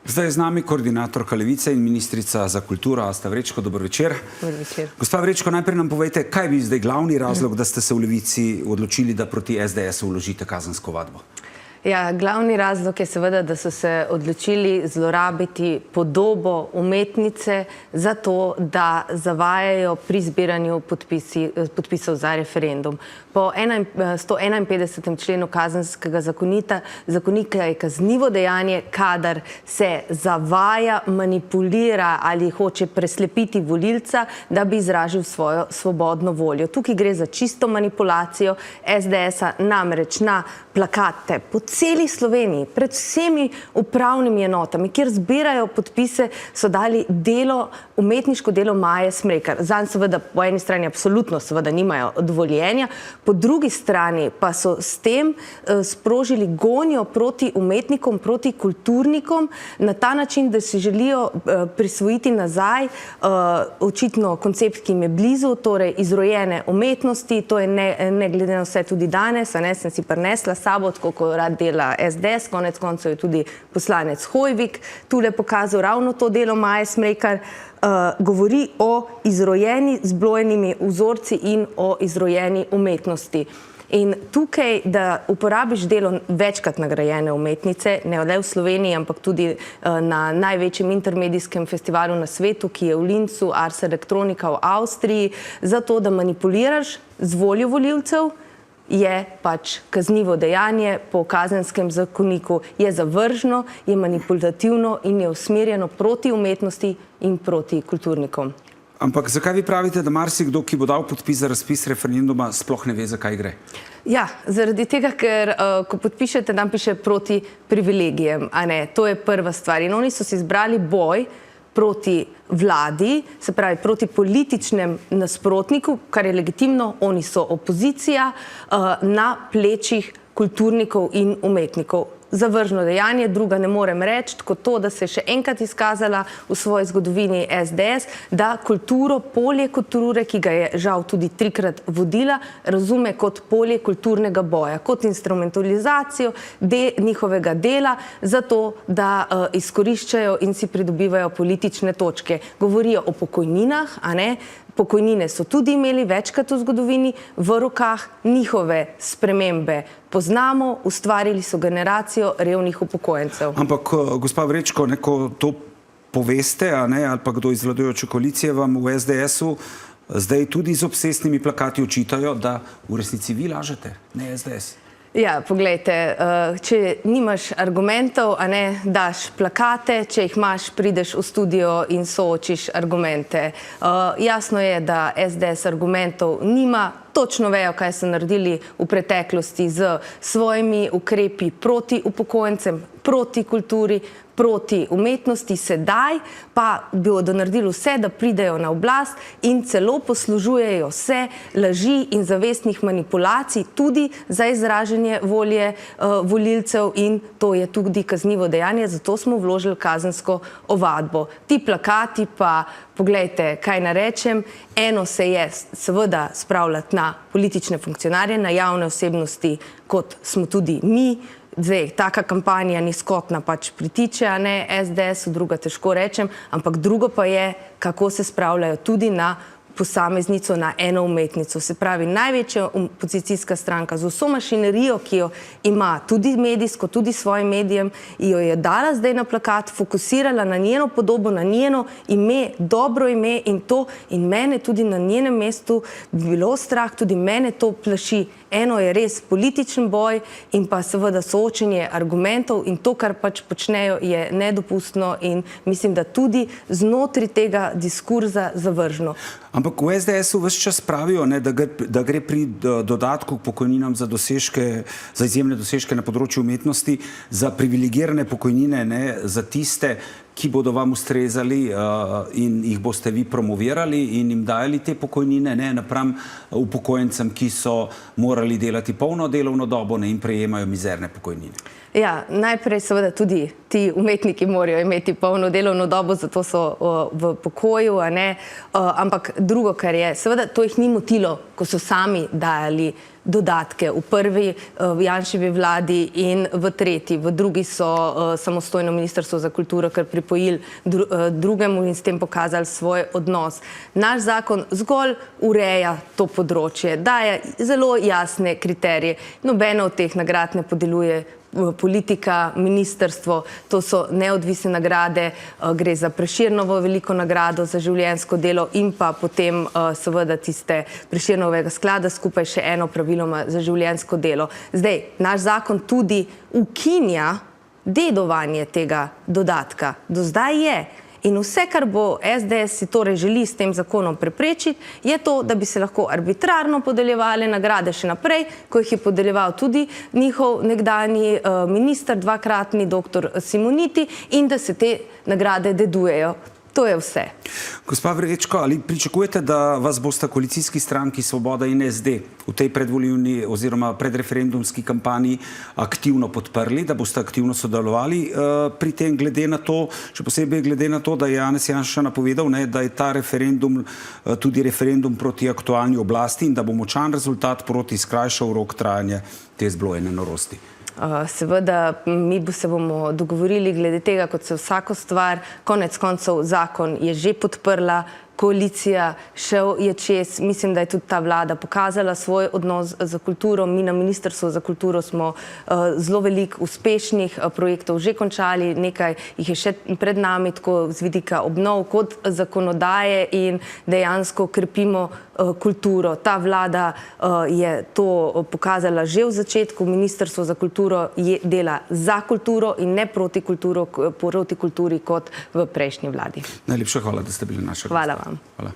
Zdaj je z nami koordinatorka Levice in ministrica za kulturo Asta Vrečko. Dober večer. Dober večer. Gospa Vrečko, najprej nam povejte, kaj bi zdaj glavni razlog, da ste se v Levici odločili, da proti SDS-u vložite kazensko ovadbo? Ja, glavni razlog je seveda, da so se odločili zlorabiti podobo umetnice za to, da zavajajo pri zbiranju podpisov za referendum. Po 151. členu Kazenskega zakonika je kaznivo dejanje, kadar se zavaja, manipulira ali hoče preslepiti volilca, da bi izražil svojo svobodno voljo. Tukaj gre za čisto manipulacijo SDS-a, namreč na plakate po celi Sloveniji, pred vsemi upravnimi enotami, kjer zbirajo podpise, so dali umetniško delo Maje Smrekar. Zanj seveda po eni strani absolutno seveda nimajo dovoljenja, po drugi strani pa so s tem sprožili gonjo proti umetnikom, proti kulturnikom, na ta način, da si želijo prisvojiti nazaj očitno koncept, ki jim je blizu, torej izrojene umetnosti. To je ne glede na vse tudi danes, sem si prinesla sabo, tako kot rad dela SDS, konec koncev je tudi poslanec Hoivik tule pokazal ravno to delo Maje Smrekar, govori o izrojeni zblojenimi vzorci in o izrojeni umetnosti. In tukaj, da uporabiš delo večkrat nagrajene umetnice, ne le v Sloveniji, ampak tudi na največjem intermedijskem festivalu na svetu, ki je v Linzu, Ars Electronica v Avstriji, zato da manipuliraš z voljo volivcev, je pač kaznivo dejanje po Kazenskem zakoniku, je zavržno, je manipulativno in je usmerjeno proti umetnosti in proti kulturnikom. Ampak zakaj vi pravite, da marsikdo, ki bo dal podpis za razpis referenduma, sploh ne ve, za kaj gre? Ja, zaradi tega, ker ko podpišete, tam piše proti privilegijem, a ne, to je prva stvar. In oni so si izbrali boj proti vladi, se pravi proti političnem nasprotniku, kar je legitimno, oni so opozicija, na plečih kulturnikov in umetnikov. Zavržno dejanje, druga ne morem reči, kot to, da se je še enkrat izkazala v svoji zgodovini SDS, da kulturo, polje kulture, ki ga je žal tudi 3-krat vodila, razume kot polje kulturnega boja, kot instrumentalizacijo njihovega dela, zato da izkoriščajo in si pridobivajo politične točke. Govorijo o pokojninah, a ne? Pokojnine so tudi imeli večkrat v zgodovini, v rokah njihove spremembe poznamo, ustvarili so generacijo revnih upokojencev. Ampak, gospa Vrečko, ko to poveste, ali pa kdo iz vladajoče koalicije vam v SDS-u, zdaj tudi z obsesnimi plakati očitajo, da v resnici vi lažete, ne SDS. Ja, poglejte, če nimaš argumentov, daš plakate, če jih imaš, prideš v studio in soočiš argumente. Jasno je, da SDS argumentov nima, točno vejo, kaj so naredili v preteklosti z svojimi ukrepi proti upokojencem, proti kulturi, proti umetnosti, sedaj pa bodo naredili vse, da pridejo na oblast in celo poslužujejo se laži in zavestnih manipulacij tudi za izražanje volje volilcev in to je tudi kaznivo dejanje, zato smo vložili kazensko ovadbo. Ti plakati pa, poglejte, kaj narečem, eno se je seveda spravljati na politične funkcionarje, na javne osebnosti, kot smo tudi mi. Zdaj, taka kampanja nizkotna pač pritiče, a ne SDS-u, druga težko rečem, ampak drugo pa je, kako se spravljajo tudi na posameznico, na eno umetnico. Se pravi, največja opozicijska stranka z vso mašinerijo, ki jo ima tudi medijsko, tudi svojim medijem, jo je dala zdaj na plakat, fokusirala na njeno podobo, na njeno ime, dobro ime in to, in mene tudi na njenem mestu bi bilo strah, tudi mene to plaši. Eno je res političen boj in pa seveda soočenje argumentov in to, kar pač počnejo, je nedopustno in mislim, da tudi znotraj tega diskurza zavržno. Ampak v SDS-u ves čas pravijo, da gre pri dodatku k pokojninam za izjemne dosežke na področju umetnosti, za privilegirane pokojnine, za tiste, ki bodo vam ustrezali in jih boste vi promovirali in jim dajali te pokojnine, napram upokojencem, ki so morali delati polno delovno dobo in prejemajo mizerne pokojnine. Ja, najprej seveda tudi ti umetniki morajo imeti polno delovno dobo, zato so v pokoju, a ne. Ampak drugo, kar je, seveda to jih ni motilo, ko so sami dajali dodatke v prvi Janševi vladi in v tretji. V drugi so samostojno Ministrstvo za kulturo kar pripojili drugemu in s tem pokazali svoj odnos. Naš zakon zgolj ureja to področje, daje zelo jasne kriterije. Nobena od teh nagrad ne podeljuje politika, ministrstvo, to so neodvisne nagrade, gre za Prešernovo veliko nagrado za življenjsko delo in pa potem seveda tiste Prešernovega sklada, skupaj še eno praviloma za življenjsko delo. Zdaj, naš zakon tudi ukinja dedovanje tega dodatka. Do zdaj je. In vse, kar bo SDS si torej želi s tem zakonom preprečiti, je to, da bi se lahko arbitrarno podeljevale nagrade še naprej, ko jih je podeljeval tudi njihov nekdanji minister, dvakratni doktor Simoniti, in da se te nagrade dedujejo. To je vse. Gospa Vrečko, ali pričakujete, da vas bosta koalicijski stranki Svoboda in SD v tej predvolilni oziroma predreferendumski kampanji aktivno podprli, da boste aktivno sodelovali pri tem, glede na to, še posebej glede na to, da je Janez Janša napovedal, da je ta referendum tudi referendum proti aktualni oblasti in da bo močan rezultat proti skrajšal rok trajanja te zblojene norosti? Seveda, mi se bomo dogovorili glede tega, kot se vsako stvar, konec koncev zakon je že podprla koalicija, šel je čez. Mislim, da je tudi ta vlada pokazala svoj odnos za kulturo. Mi na Ministrstvu za kulturo smo zelo veliko uspešnih projektov že končali, nekaj jih je še pred nami, tako z vidika obnov kot zakonodaje, in dejansko krepimo kulturo. Ta vlada je to pokazala že v začetku. Ministrstvo za kulturo dela za kulturo in ne proti kulturi kot v prejšnji vladi. Najlepša hvala, da ste bili naša gosta. Hvala vam. Hvala.